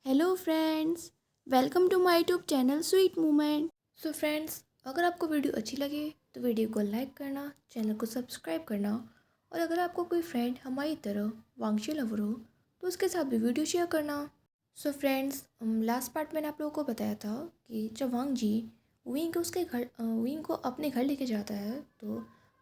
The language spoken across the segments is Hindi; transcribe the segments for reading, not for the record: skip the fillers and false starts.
Hello friends, welcome to my YouTube channel sweet moment. So friends, अगर आपको वीडियो अच्छी लगे तो वीडियो को लाइक करना, चैनल को सब्सक्राइब करना और अगर आपको कोई फ्रेंड हमारी तरह वांगशी लवर हो तो उसके साथ भी वीडियो शेयर करना। सो फ्रेंड्स, लास्ट पार्ट मैंने आप लोगों को बताया था कि जब वांग जी विंग को अपने घर लेके जाता है तो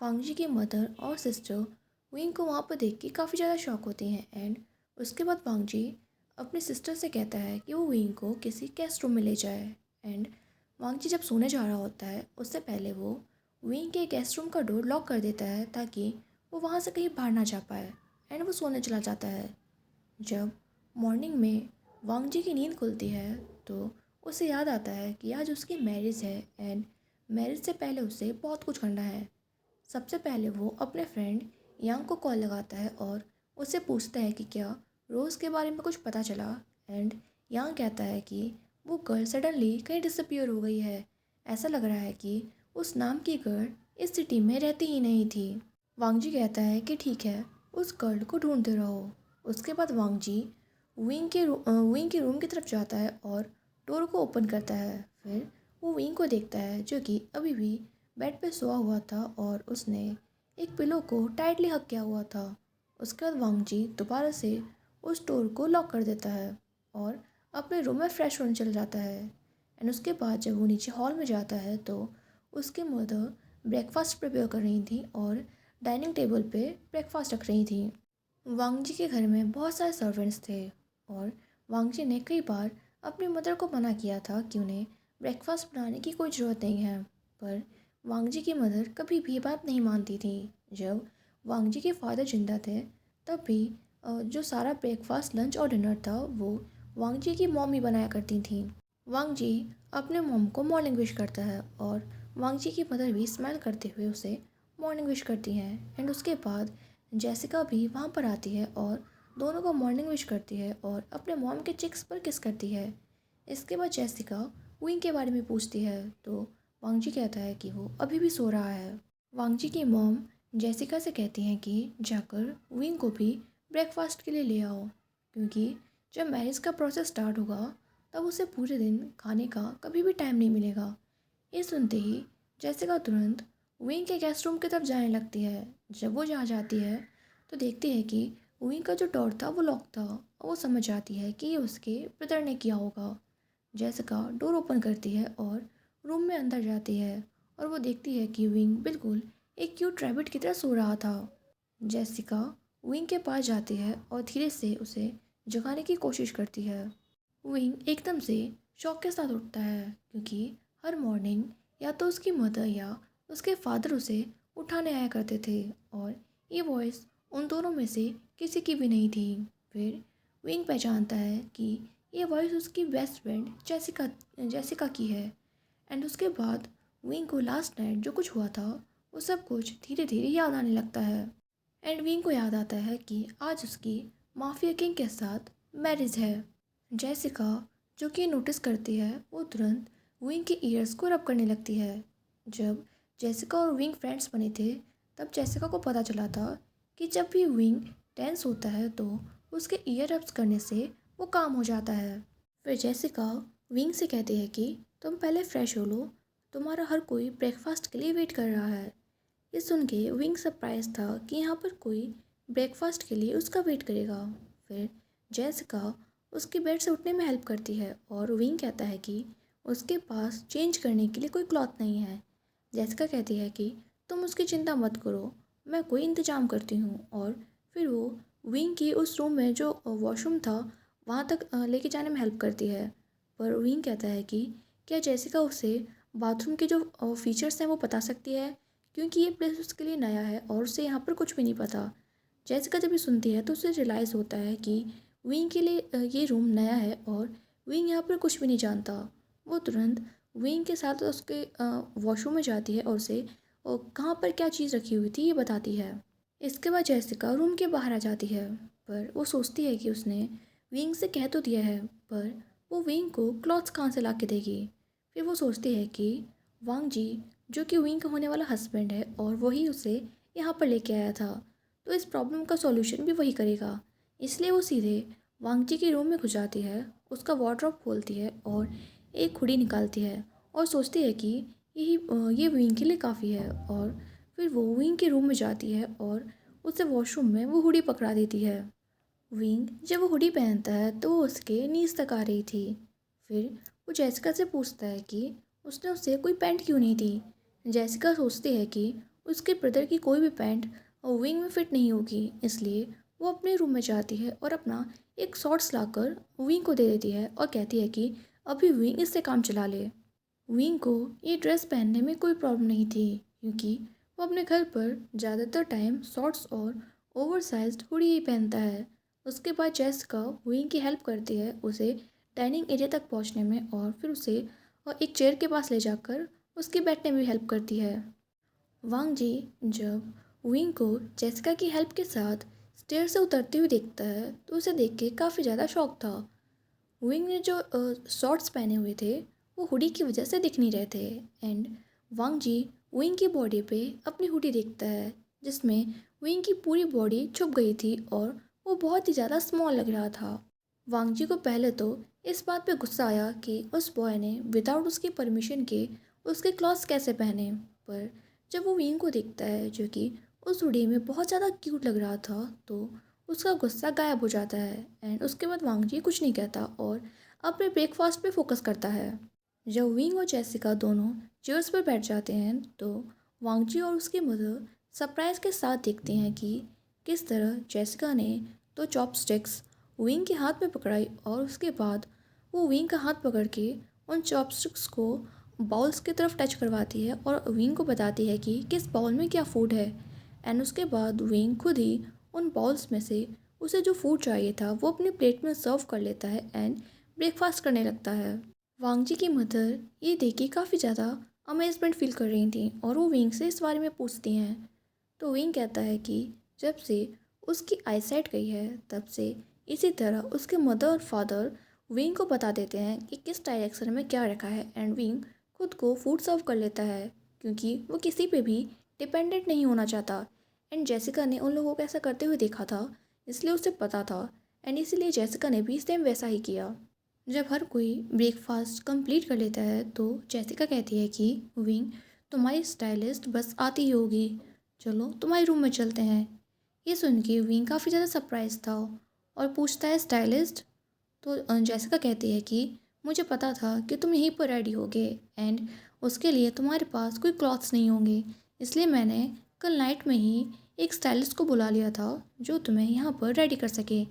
वांग जी की मदर और सिस्टर विंग को वहाँ पर देख के काफ़ी ज़्यादा शॉक होती हैं। एंड उसके बाद वांग जी अपने सिस्टर से कहता है कि वो विंग को किसी गेस्ट रूम में ले जाए। एंड वांगची जब सोने जा रहा होता है उससे पहले वो विंग के गेस्ट रूम का डोर लॉक कर देता है ताकि वो वहाँ से कहीं बाहर ना जा पाए। एंड वो सोने चला जाता है। जब मॉर्निंग में वांगजी की नींद खुलती है तो उसे याद आता है कि आज उसकी मैरिज है एंड मैरिज से पहले उसे बहुत कुछ करना है। सबसे पहले वो अपने फ्रेंड यांग को कॉल लगाता है और उससे पूछता है कि क्या रोज़ के बारे में कुछ पता चला। एंड यांग कहता है कि वो गर्ल सडनली कहीं डिसअपियर हो गई है। ऐसा लग रहा है कि उस नाम की गर्ल इस सिटी में रहती ही नहीं थी। वांगजी कहता है कि ठीक है, उस गर्ल को ढूंढते रहो। उसके बाद वांगजी विंग के रूम की तरफ जाता है और डोर को ओपन करता है। फिर वो विंग को देखता है जो कि अभी भी बेड पे सोया हुआ था और उसने एक पिलो को टाइटली हक किया हुआ था। उसके बाद वांगजी दोबारा से उस डोर को लॉक कर देता है और अपने रूम में फ्रेश होने चल जाता है। एंड उसके बाद जब वो नीचे हॉल में जाता है तो उसकी मदर ब्रेकफास्ट प्रिपेयर कर रही थी और डाइनिंग टेबल पे ब्रेकफास्ट रख रही थी। वांगजी के घर में बहुत सारे सर्वेंट्स थे और वांगजी ने कई बार अपनी मदर को मना किया था कि उन्हें ब्रेकफास्ट बनाने की कोई ज़रूरत नहीं है, पर वांगजी की मदर कभी भी ये बात नहीं मानती थी। जब वांगजी के फादर जिंदा थे तब भी जो सारा ब्रेकफास्ट लंच और डिनर था वो वांगजी की मॉम ही बनाया करती थी। वांगजी अपने मॉम को मॉर्निंग विश करता है और वांगजी की मदर भी स्माइल करते हुए उसे मॉर्निंग विश करती हैं। एंड उसके बाद जेसिका भी वहाँ पर आती है और दोनों को मॉर्निंग विश करती है और अपने मॉम के चिक्स पर किस करती है। इसके बाद जेसिका विंग के बारे में पूछती है तो वांगजी कहता है कि वो अभी भी सो रहा है। वांगजी की मॉम जेसिका से कहती हैं कि जाकर विंग को भी ब्रेकफास्ट के लिए ले आओ, क्योंकि जब मैरिज का प्रोसेस स्टार्ट होगा तब उसे पूरे दिन खाने का कभी भी टाइम नहीं मिलेगा। ये सुनते ही जेसिका तुरंत विंग के गेस्ट रूम की तरफ जाने लगती है। जब वो जहाँ जाती है तो देखती है कि विंग का जो डोर था वो लॉक था और वो समझ जाती है कि ये उसके ब्रदर ने किया होगा। जेसिका डोर ओपन करती है और रूम में अंदर जाती है और वो देखती है कि विंग बिल्कुल एक क्यूट रैबिट की तरह सो रहा था। जेसिका विंग के पास जाती है और धीरे से उसे जगाने की कोशिश करती है। विंग एकदम से शौक के साथ उठता है क्योंकि हर मॉर्निंग या तो उसकी मदर या उसके फादर उसे उठाने आया करते थे और ये वॉइस उन दोनों में से किसी की भी नहीं थी। फिर विंग पहचानता है कि ये वॉइस उसकी बेस्ट फ्रेंड जेसिका जेसिका की है। एंड उसके बाद विंग को लास्ट नाइट जो कुछ हुआ था वो सब कुछ धीरे धीरे याद आने लगता है। एंड विंग को याद आता है कि आज उसकी माफिया किंग के साथ मैरिज है। जेसिका जो कि नोटिस करती है वो तुरंत विंग के ईयर्स को रब करने लगती है। जब जेसिका और विंग फ्रेंड्स बने थे तब जेसिका को पता चला था कि जब भी विंग टेंस होता है तो उसके ईयर रब्स करने से वो काम हो जाता है। फिर जेसिका विंग से कहती है कि तुम पहले फ्रेश हो लो, तुम्हारा हर कोई ब्रेकफास्ट के लिए वेट कर रहा है। ये सुन के विंग सरप्राइज था कि यहाँ पर कोई ब्रेकफास्ट के लिए उसका वेट करेगा। फिर जेसिका उसके बेड से उठने में हेल्प करती है और विंग कहता है कि उसके पास चेंज करने के लिए कोई क्लॉथ नहीं है। जेसिका कहती है कि तुम उसकी चिंता मत करो, मैं कोई इंतज़ाम करती हूँ। और फिर वो विंग की उस रूम में जो वॉशरूम था वहाँ तक लेके जाने में हेल्प करती है। पर विंग कहता है कि क्या जेसिका उसे बाथरूम के जो फीचर्स हैं वो बता सकती है, क्योंकि ये प्लेस उसके लिए नया है और उसे यहाँ पर कुछ भी नहीं पता। जेसिका जब ये सुनती है तो उसे रियलाइज़ होता है कि विंग के लिए ये रूम नया है और विंग यहाँ पर कुछ भी नहीं जानता। वो तुरंत विंग के साथ उसके वॉशरूम में जाती है और उसे कहाँ पर क्या चीज़ रखी हुई थी ये बताती है। इसके बाद जेसिका रूम के बाहर आ जाती है, पर वो सोचती है कि उसने विंग से कह तो दिया है, पर वो विंग को क्लॉथ्स कहाँ से ला के देगी। फिर वो सोचती है कि वांग जी जो कि विंग का होने वाला हस्बैंड है और वही उसे यहाँ पर लेके आया था, तो इस प्रॉब्लम का सॉल्यूशन भी वही करेगा। इसलिए वो सीधे वांग जी के रूम में घुस जाती है, उसका वार्डरोब खोलती है और एक हुडी निकालती है और सोचती है कि ये विंग के लिए काफ़ी है। और फिर वो विंग के रूम में जाती है और उसे वॉशरूम में वो हुडी पकड़ा देती है। विंग जब वो हुडी पहनता है तो वो उसके नीज तक आ रही थी। फिर वो जेसिका से पूछता है कि उसने उसे कोई पैंट क्यों नहीं दी। जेसिका सोचती है कि उसके ब्रदर की कोई भी पैंट विंग में फिट नहीं होगी, इसलिए वो अपने रूम में जाती है और अपना एक शॉर्ट्स लाकर विंग को दे देती है और कहती है कि अभी विंग इससे काम चला ले। विंग को ये ड्रेस पहनने में कोई प्रॉब्लम नहीं थी, क्योंकि वो अपने घर पर ज़्यादातर टाइम शॉर्ट्स और ओवरसाइज्ड हुडी ही पहनता है। उसके बाद जेसिका विंग की हेल्प करती है उसे डाइनिंग एरिया तक पहुंचने में और फिर उसे एक चेयर के पास ले जाकर उसके बैठने में भी हेल्प करती है। वांग जी जब विंग को जेसिका की हेल्प के साथ स्टेयर से उतरते हुए देखता है तो उसे देख के काफ़ी ज़्यादा शॉक था। विंग ने जो शॉर्ट्स पहने हुए थे वो हुडी की वजह से दिख नहीं रहे थे। एंड वांग जी विंग की बॉडी पे अपनी हुडी देखता है जिसमें विंग की पूरी बॉडी छुप गई थी और वो बहुत ही ज़्यादा स्मॉल लग रहा था। वांग जी को पहले तो इस बात पे गुस्सा आया कि उस बॉय ने विदाउट उसकी परमिशन के उसके क्लॉथ्स कैसे पहने। पर जब वो विंग को देखता है जो कि उस हुडी में बहुत ज़्यादा क्यूट लग रहा था तो उसका गुस्सा गायब हो जाता है। एंड उसके बाद वांग जी कुछ नहीं कहता और अपने ब्रेकफास्ट पे फोकस करता है। जब विंग और जेसिका दोनों चेयर्स पर बैठ जाते हैं तो वांग जी और उसकी मदर सरप्राइज के साथ देखते हैं कि किस तरह जेसिका ने दो चॉपस्टिक्स विंग के हाथ में पकड़ाई और उसके बाद वो विंग का हाथ पकड़ के उन चॉपस्टिक्स को बाउल्स की तरफ टच करवाती है और विंग को बताती है कि किस बाउल में क्या फूड है। एंड उसके बाद विंग खुद ही उन बाउल्स में से उसे जो फूड चाहिए था वो अपनी प्लेट में सर्व कर लेता है एंड ब्रेकफास्ट करने लगता है। वांग जी की मदर ये देख के काफ़ी ज़्यादा अमेजमेंट फील कर रही थी और वो विंग से इस बारे में पूछती हैं। तो विंग कहता है कि जब से उसकी आईसाइट गई है तब से इसी तरह उसके मदर और फादर विंग को बता देते हैं कि किस डायरेक्शन में क्या रखा है। एंड विंग खुद को फूड सर्व कर लेता है क्योंकि वो किसी पे भी डिपेंडेंट नहीं होना चाहता। एंड जेसिका ने उन लोगों को ऐसा करते हुए देखा था इसलिए उसे पता था। एंड इसीलिए जेसिका ने भी सेम वैसा ही किया। जब हर कोई ब्रेकफास्ट कंप्लीट कर लेता है तो जेसिका कहती है कि विंग तुम्हारी स्टाइलिस्ट बस आती ही होगी, चलो तुम्हारे रूम में चलते हैं। ये सुन के विंग काफ़ी ज़्यादा सरप्राइज था और पूछता है स्टाइलिस्ट। तो जेसिका कहती है कि मुझे पता था कि तुम यहीं पर रेडी होगे एंड उसके लिए तुम्हारे पास कोई क्लॉथ्स नहीं होंगे, इसलिए मैंने कल नाइट में ही एक स्टाइलिस्ट को बुला लिया था जो तुम्हें यहाँ पर रेडी कर सके।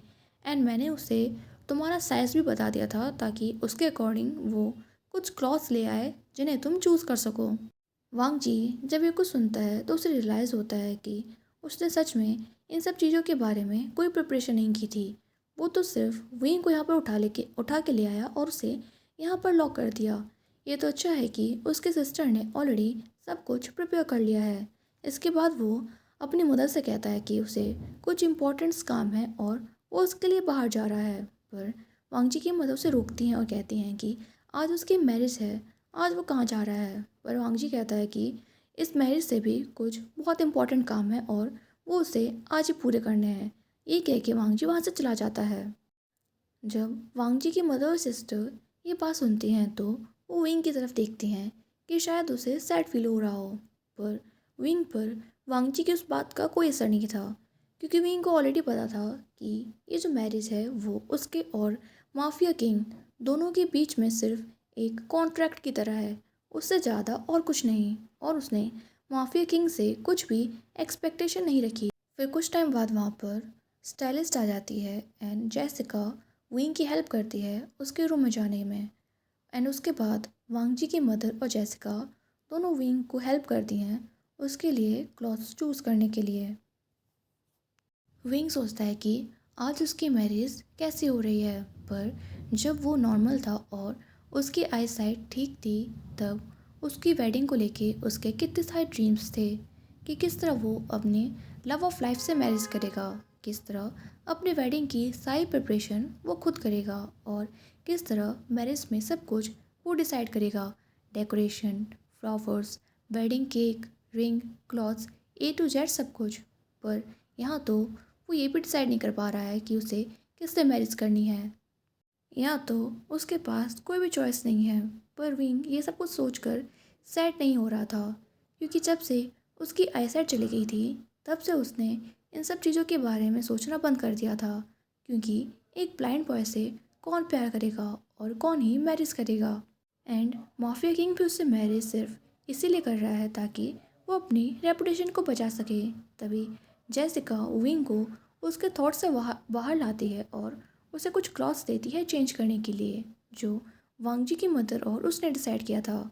एंड मैंने उसे तुम्हारा साइज़ भी बता दिया था ताकि उसके अकॉर्डिंग वो कुछ क्लॉथ्स ले आए जिन्हें तुम चूज़ कर सको। वांग जी जब ये कुछ सुनता है तो उसे रियलाइज़ होता है कि उसने सच में इन सब चीज़ों के बारे में कोई प्रिपरेशन नहीं की थी। वो तो सिर्फ विंग को यहाँ पर उठा के ले आया और उसे यहाँ पर लॉक कर दिया। ये तो अच्छा है कि उसके सिस्टर ने ऑलरेडी सब कुछ प्रिपेयर कर लिया है। इसके बाद वो अपनी मदर से कहता है कि उसे कुछ इम्पोर्टेंट्स काम है और वो उसके लिए बाहर जा रहा है। पर वांग जी की मदर उसे रोकती हैं और कहती हैं कि आज उसकी मैरिज है, आज वो कहाँ जा रहा है। पर वांग जी कहता है कि इस मैरिज से भी कुछ बहुत इंपॉर्टेंट काम है और वो उसे आज ही पूरे करने हैं। ये कह के वांग जी वहाँ से चला जाता है। जब वांग जी की मदर और सिस्टर ये बात सुनती हैं तो वो विंग की तरफ देखती हैं कि शायद उसे सैड फील हो रहा हो। पर विंग पर वांग जी की उस बात का कोई असर नहीं था क्योंकि विंग को ऑलरेडी पता था कि ये जो मैरिज है वो उसके और माफिया किंग दोनों के बीच में सिर्फ एक कॉन्ट्रैक्ट की तरह है, उससे ज़्यादा और कुछ नहीं। और उसने माफिया किंग से कुछ भी एक्सपेक्टेशन नहीं रखी। फिर कुछ टाइम बाद वहाँ पर स्टाइलिस्ट आ जाती है एंड जेसिका विंग की हेल्प करती है उसके रूम में जाने में। एंड उसके बाद वांग जी की मदर और जेसिका दोनों विंग को हेल्प करती हैं उसके लिए क्लॉथ्स चूज़ करने के लिए। विंग सोचता है कि आज उसकी मैरिज कैसी हो रही है। पर जब वो नॉर्मल था और उसकी आई साइट ठीक थी तब उसकी वेडिंग को लेके उसके कितने सारे ड्रीम्स थे कि किस तरह वो अपने लव ऑफ लाइफ से मैरिज करेगा, किस तरह अपनी वेडिंग की सारी प्रिपरेशन वो खुद करेगा और किस तरह मैरिज में सब कुछ वो डिसाइड करेगा, decoration, flowers, wedding cake, ring, clothes, A to Z सब कुछ। पर यहाँ तो वो ये भी डिसाइड नहीं कर पा रहा है कि उसे किससे मैरिज करनी है। या तो उसके पास कोई भी चॉइस नहीं है। पर विंग ये सब कुछ सोचकर सैड नहीं हो रहा था, क्योंकि जब से उसकी आईसाइट चली गई थी तब से उसने इन सब चीज़ों के बारे में सोचना बंद कर दिया था। क्योंकि एक ब्लाइंड बॉय से कौन प्यार करेगा और कौन ही मैरिज करेगा। एंड माफिया किंग भी उससे मैरिज सिर्फ इसीलिए कर रहा है ताकि वो अपनी रेपुटेशन को बचा सके। तभी जेसिका विंग को उसके थॉट से बाहर लाती है और उसे कुछ क्लॉथ्स देती है चेंज करने के लिए, जो वांग जी की मदर और उसने डिसाइड किया था।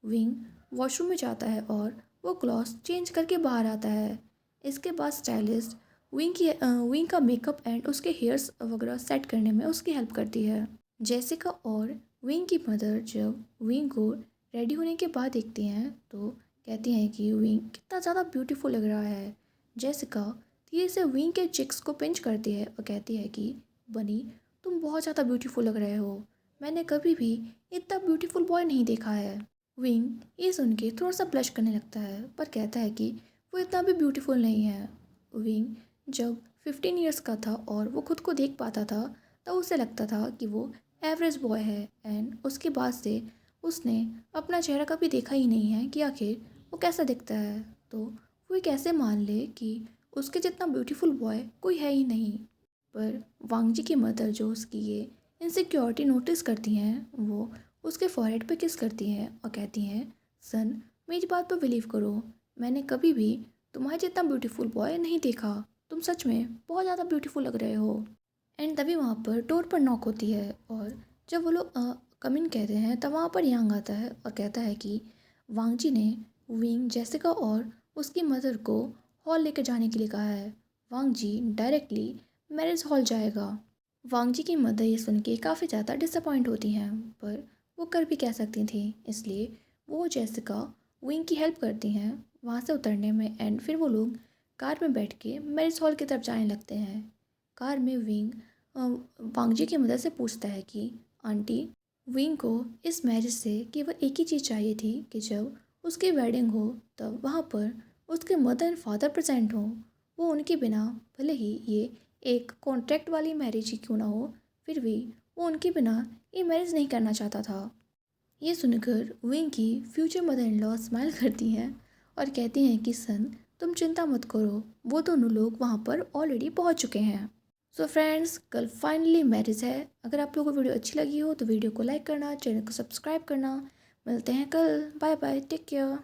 विंग वॉशरूम में जाता है और वो क्लॉथ्स चेंज करके बाहर आता है। इसके बाद स्टाइलिस्ट विंग का मेकअप एंड उसके हेयर्स वगैरह सेट करने में उसकी हेल्प करती है। जेसिका और विंग की मदर जब विंग को रेडी होने के बाद देखती हैं तो कहती हैं कि विंग कितना ज़्यादा ब्यूटीफुल लग रहा है। जेसिका धीरे से विंग के चिक्स को पिंच करती है और कहती है कि बनी, तुम बहुत ज़्यादा ब्यूटीफुल लग रहे हो। मैंने कभी भी इतना ब्यूटीफुल बॉय नहीं देखा है। विंग ये सुन के थोड़ा सा ब्लश करने लगता है पर कहता है कि वो इतना भी ब्यूटीफुल नहीं है। विंग जब 15 ईयर्स का था और वो खुद को देख पाता था तो उसे लगता था कि वो एवरेज बॉय है। एंड उसके बाद से उसने अपना चेहरा कभी देखा ही नहीं है कि आखिर वो कैसा दिखता है। तो वो कैसे मान ले कि उसके जितना ब्यूटीफुल बॉय कोई है ही नहीं। पर वांग जी की मदर जो उसकी ये इनसिक्योरिटी नोटिस करती हैं वो उसके फॉरहेड पे किस करती हैं और कहती हैं, सन मेरी बात पर बिलीव करो, मैंने कभी भी तुम्हारे जितना ब्यूटीफुल बॉय नहीं देखा। तुम सच में बहुत ज़्यादा ब्यूटीफुल लग रहे हो। एंड तभी वहाँ पर डोर पर नॉक होती है और जब वो लोग कम इन कहते हैं तब वहाँ पर यांग आता है और कहता है कि वांग जी ने विंग जेसिका और उसकी मदर को हॉल लेकर जाने के लिए कहा है। वांग जी डायरेक्टली मैरिज हॉल जाएगा। वांग जी की मदर ये सुन के काफ़ी ज़्यादा डिसअपॉइंट होती हैं पर वो कर भी कह सकती थी, इसलिए वो जेसिका विंग की हेल्प करती हैं वहाँ से उतरने में। एंड फिर वो लोग कार में बैठ के मैरिज हॉल की तरफ जाने लगते हैं। कार में विंग वांग जी की मदर से पूछता है कि आंटी, विंग को इस मैरिज से केवल एक ही चीज़ चाहिए थी कि जब उसकी वेडिंग हो तब वहाँ पर उसके मदर एंड फादर प्रेजेंट हों। वो उनके बिना, भले ही ये एक कॉन्ट्रैक्ट वाली मैरिज ही क्यों ना हो, फिर भी वो उनके बिना ये मैरिज नहीं करना चाहता था। ये सुनकर विंग की future mother in law smile करती हैं और कहती हैं कि सन तुम चिंता मत करो, वो दोनों लोग वहाँ पर ऑलरेडी पहुँच चुके हैं। सो फ्रेंड्स, कल फाइनली मैरिज है। अगर आप लोगों को वीडियो अच्छी लगी हो तो वीडियो को लाइक करना, चैनल को सब्सक्राइब करना। मिलते हैं कल। Bye bye, take care.